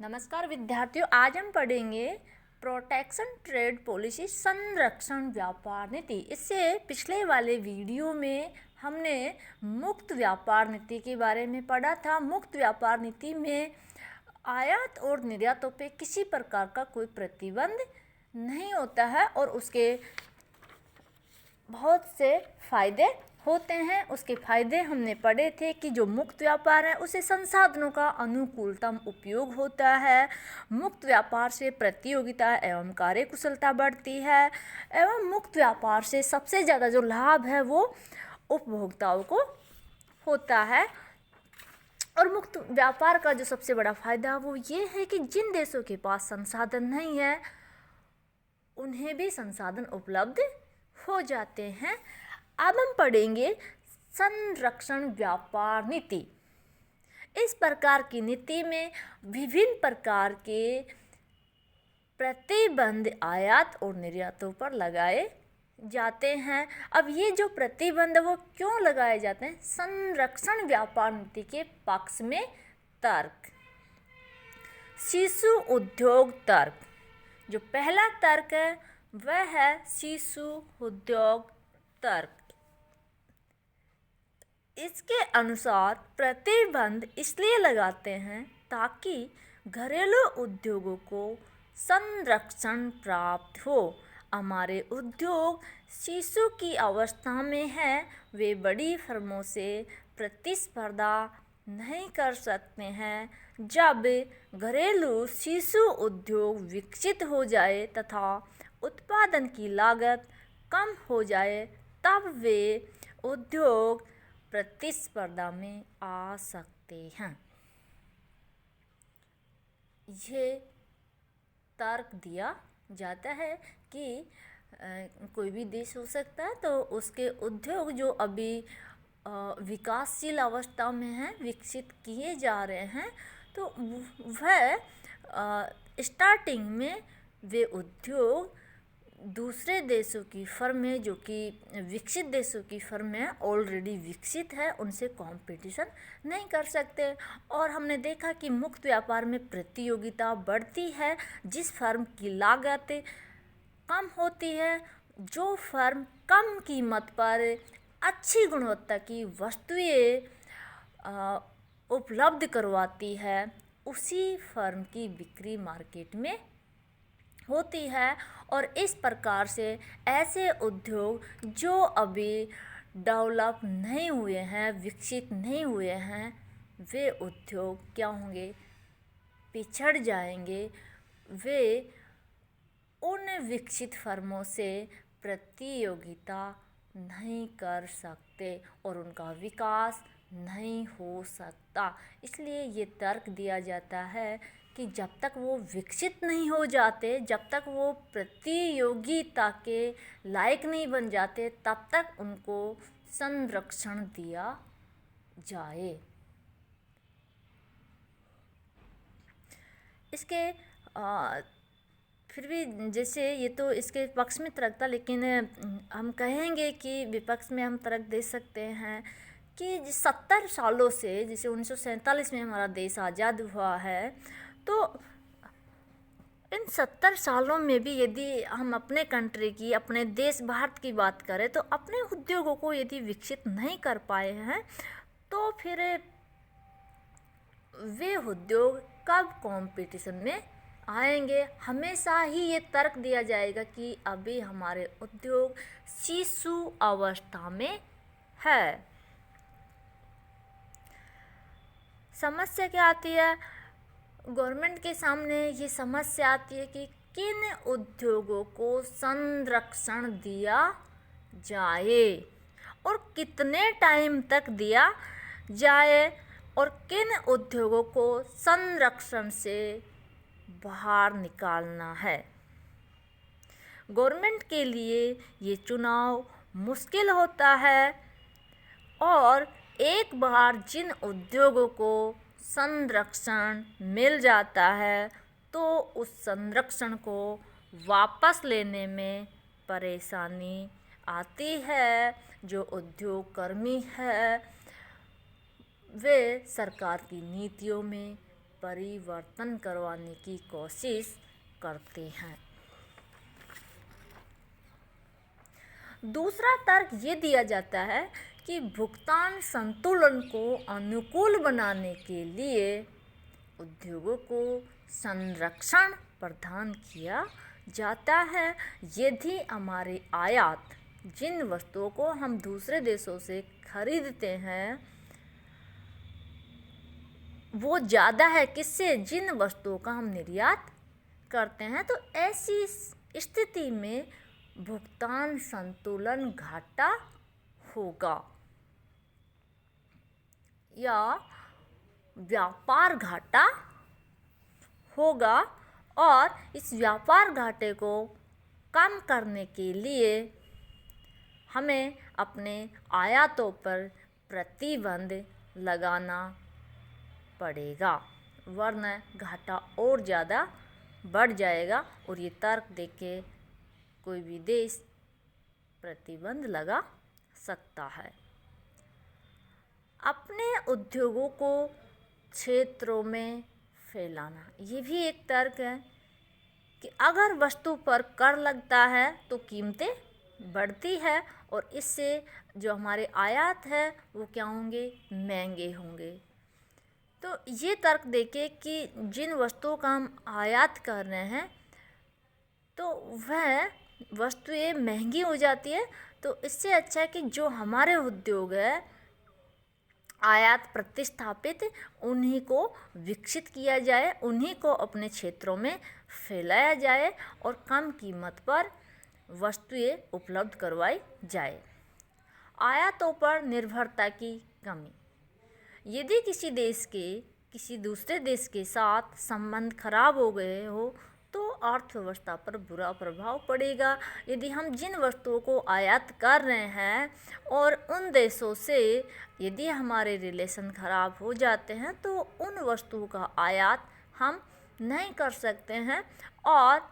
नमस्कार विद्यार्थियों, आज हम पढ़ेंगे प्रोटेक्शन ट्रेड पॉलिसी संरक्षण व्यापार नीति। इससे पिछले वाले वीडियो में हमने मुक्त व्यापार नीति के बारे में पढ़ा था। मुक्त व्यापार नीति में आयात और निर्यातों पे किसी प्रकार का कोई प्रतिबंध नहीं होता है और उसके बहुत से फायदे होते हैं। उसके फायदे हमने पढ़े थे कि जो मुक्त व्यापार है उसे संसाधनों का अनुकूलतम उपयोग होता है। मुक्त व्यापार से प्रतियोगिता एवं कार्यकुशलता बढ़ती है एवं मुक्त व्यापार से सबसे ज़्यादा जो लाभ है वो उपभोक्ताओं को होता है। और मुक्त व्यापार का जो सबसे बड़ा फायदा वो ये है कि जिन देशों के पास संसाधन नहीं है उन्हें भी संसाधन उपलब्ध हो जाते हैं। अब हम पढ़ेंगे संरक्षण व्यापार नीति। इस प्रकार की नीति में विभिन्न प्रकार के प्रतिबंध आयात और निर्यातों पर लगाए जाते हैं। अब ये जो प्रतिबंध वो क्यों लगाए जाते हैं? संरक्षण व्यापार नीति के पक्ष में तर्क। शिशु उद्योग तर्क। जो पहला तर्क है वह है शिशु उद्योग तर्क। इसके अनुसार प्रतिबंध इसलिए लगाते हैं ताकि घरेलू उद्योगों को संरक्षण प्राप्त हो। हमारे उद्योग शिशु की अवस्था में हैं, वे बड़ी फर्मों से प्रतिस्पर्धा नहीं कर सकते हैं। जब घरेलू शिशु उद्योग विकसित हो जाए तथा उत्पादन की लागत कम हो जाए तब वे उद्योग प्रतिस्पर्धा में आ सकते हैं। ये तर्क दिया जाता है कि कोई भी देश हो सकता है तो उसके उद्योग जो अभी विकासशील अवस्था में हैं, विकसित किए जा रहे हैं, तो वह स्टार्टिंग में वे उद्योग दूसरे देशों की फर्में जो कि विकसित देशों की फर्में ऑलरेडी विकसित है उनसे कंपटीशन नहीं कर सकते। और हमने देखा कि मुक्त व्यापार में प्रतियोगिता बढ़ती है। जिस फर्म की लागत कम होती है, जो फर्म कम कीमत पर अच्छी गुणवत्ता की वस्तुएं उपलब्ध करवाती है, उसी फर्म की बिक्री मार्केट में होती है। और इस प्रकार से ऐसे उद्योग जो अभी डेवलप नहीं हुए हैं, विकसित नहीं हुए हैं, वे उद्योग क्या होंगे? पिछड़ जाएंगे। वे उन विकसित फर्मों से प्रतियोगिता नहीं कर सकते और उनका विकास नहीं हो सकता। इसलिए ये तर्क दिया जाता है कि जब तक वो विकसित नहीं हो जाते, जब तक वो प्रतियोगिता के लायक नहीं बन जाते, तब तक उनको संरक्षण दिया जाए। इसके फिर भी जैसे ये तो इसके पक्ष में तर्क था, लेकिन हम कहेंगे कि विपक्ष में हम तर्क दे सकते हैं कि 70 सालों से, जैसे 1947 में हमारा देश आज़ाद हुआ है, तो इन 70 सालों में भी यदि हम अपने कंट्री की, अपने देश भारत की बात करें तो अपने उद्योगों को यदि विकसित नहीं कर पाए हैं तो फिर वे उद्योग कब कंपटीशन में आएंगे? हमेशा ही ये तर्क दिया जाएगा कि अभी हमारे उद्योग शिशु अवस्था में है। समस्या क्या आती है? गवर्नमेंट के सामने ये समस्या आती है कि किन उद्योगों को संरक्षण दिया जाए और कितने टाइम तक दिया जाए और किन उद्योगों को संरक्षण से बाहर निकालना है। गवर्नमेंट के लिए ये चुनाव मुश्किल होता है और एक बार जिन उद्योगों को संरक्षण मिल जाता है तो उस संरक्षण को वापस लेने में परेशानी आती है। जो उद्योग कर्मी है वे सरकार की नीतियों में परिवर्तन करवाने की कोशिश करते हैं। दूसरा तर्क ये दिया जाता है कि भुगतान संतुलन को अनुकूल बनाने के लिए उद्योगों को संरक्षण प्रदान किया जाता है। यदि हमारे आयात, जिन वस्तुओं को हम दूसरे देशों से खरीदते हैं, वो ज़्यादा है किससे, जिन वस्तुओं का हम निर्यात करते हैं, तो ऐसी स्थिति में भुगतान संतुलन घाटा होगा या व्यापार घाटा होगा। और इस व्यापार घाटे को कम करने के लिए हमें अपने आयातों पर प्रतिबंध लगाना पड़ेगा, वरना घाटा और ज़्यादा बढ़ जाएगा और ये तर्क देख के कोई भी देश प्रतिबंध लगा सकता है। अपने उद्योगों को क्षेत्रों में फैलाना, ये भी एक तर्क है कि अगर वस्तु पर कर लगता है तो कीमतें बढ़ती है और इससे जो हमारे आयात है वो क्या होंगे, महंगे होंगे। तो ये तर्क देखे कि जिन वस्तुओं का हम आयात कर रहे हैं तो वह वस्तुएं महंगी हो जाती है, तो इससे अच्छा है कि जो हमारे उद्योग है आयात प्रतिस्थापित, उन्हीं को विकसित किया जाए, उन्हीं को अपने क्षेत्रों में फैलाया जाए और कम कीमत पर वस्तुएं उपलब्ध करवाई जाए। आयातों पर निर्भरता की कमी, यदि किसी देश के किसी दूसरे देश के साथ संबंध खराब हो गए हो तो अर्थव्यवस्था पर बुरा प्रभाव पड़ेगा। यदि हम जिन वस्तुओं को आयात कर रहे हैं और उन देशों से यदि हमारे रिलेशन खराब हो जाते हैं तो उन वस्तुओं का आयात हम नहीं कर सकते हैं और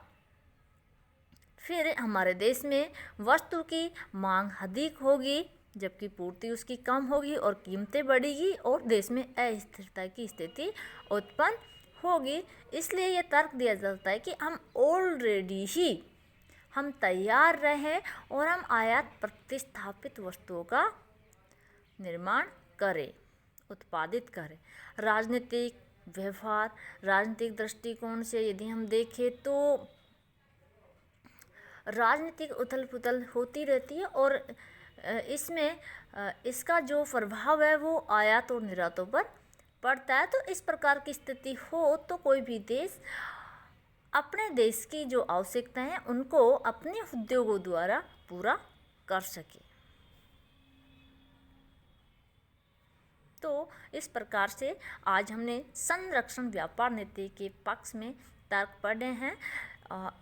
फिर हमारे देश में वस्तु की मांग अधिक होगी जबकि पूर्ति उसकी कम होगी और कीमतें बढ़ेगी और देश में अस्थिरता की स्थिति उत्पन्न होगी। इसलिए ये तर्क दिया जाता है कि हम ऑलरेडी ही हम तैयार रहें और हम आयात प्रतिस्थापित वस्तुओं का निर्माण करें, उत्पादित करें। राजनीतिक व्यवहार, राजनीतिक दृष्टिकोण से यदि हम देखें तो राजनीतिक उथल पुथल होती रहती है और इसमें इसका जो प्रभाव है वो आयात और निर्यातों पर पड़ता है। तो इस प्रकार की स्थिति हो तो कोई भी देश अपने देश की जो आवश्यकताएं हैं उनको अपने उद्योगों द्वारा पूरा कर सके। तो इस प्रकार से आज हमने संरक्षण व्यापार नीति के पक्ष में तर्क पढ़े हैं।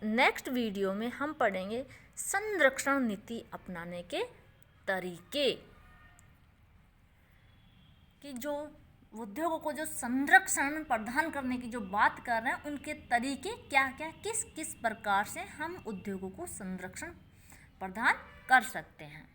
नेक्स्ट वीडियो में हम पढ़ेंगे संरक्षण नीति अपनाने के तरीके, कि जो उद्योगों को जो संरक्षण प्रदान करने की जो बात कर रहे हैं उनके तरीके क्या क्या, किस किस प्रकार से हम उद्योगों को संरक्षण प्रदान कर सकते हैं।